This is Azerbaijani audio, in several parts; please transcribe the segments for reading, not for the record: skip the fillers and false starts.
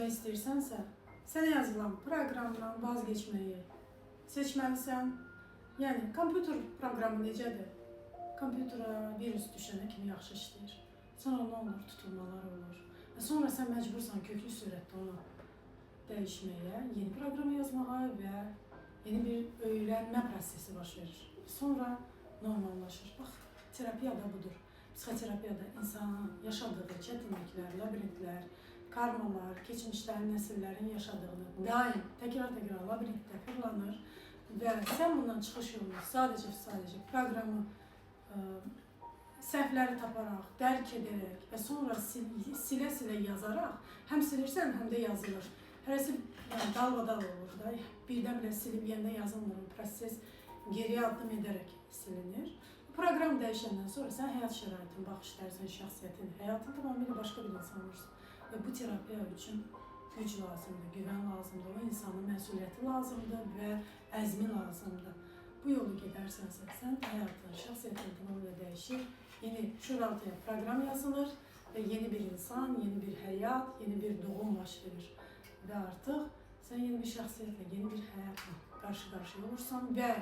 dəyişmək istəyirsənsə, sənə yazılan proqramdan vazgeçməyi seçməlisən. Yəni, kompüter proqramı necədir? Kompütera virus düşənə kimi yaxşı işləyir. Sonra nə olur? Tutulmalar olur. Və sonra sən məcbursan köklü sürətdə onu dəyişməyə, yeni proqramı yazmağa və yeni bir öyrənmə prosesi baş verir. Sonra normallaşır. Bax, terapiya da budur. Psixoterapiyada insanın yaşadığı çətinliklər, labirintlər, karmalar, keçmişlərin, nəsillərin yaşadığını daim təkrar labirintdə fırlanır və sən bundan çıxış yolunu sadəcə proqramı səhvləri taparaq, dərk edərək və sonra silə-silə yazaraq, həm silirsən, həm də yazılır. Hərəsi dalbadal olur da, birdən-birə silib yenidən yazılmır, proses geriyə addım edərək silinir. Proqram dəyişəndən sonra sən həyat şəraitin, baxış tərsən, şəxsiyyətin, həyatın tamamilə başqa bir insan olursun. Və bu terapiya üçün güc lazımdır, güvən lazımdır, o insanın məsuliyyəti lazımdır və əzmi lazımdır. Bu yolu gedərsənsə, sən həyatın, şəxsiyyətin tamamilə dəyişir, yeni şuraltıya proqram yazılır və yeni bir insan, yeni bir həyat, yeni bir doğum baş verir. Və artıq sən yeni bir şəxsiyyətlə, yeni bir həyatla qarşı-qarşıya olursan və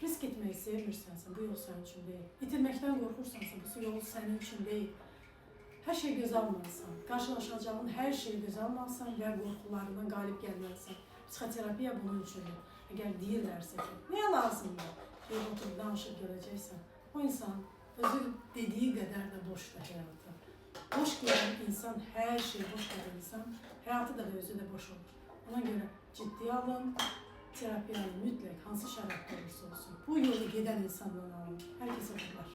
risk etməyi sevmirsənsə, bu yol sənin üçün deyil. İtirməkdən qorxursansa, bu yol sənin üçün deyil. Hər şey göz almalısan, qarşılaşacağın hər şeyi göz almalısan və qorxularından qalib gəlməlisən. Psixoterapiya bunun üçündür. Əgər deyirlərsə ki, nəyə lazımdır? Bir oturub danışıb görəcəksən, o insan özü dediyi qədər də boşdur həyatı. Boş görən insan, hər şey boş görən insan, həyatı da özü də boş olur. Ona görə ciddiyə alın, terapiyanı mütləq hansı şəraitdə olursa olsun, bu yolu gedən insandan alın. Hər kəsə bunlar.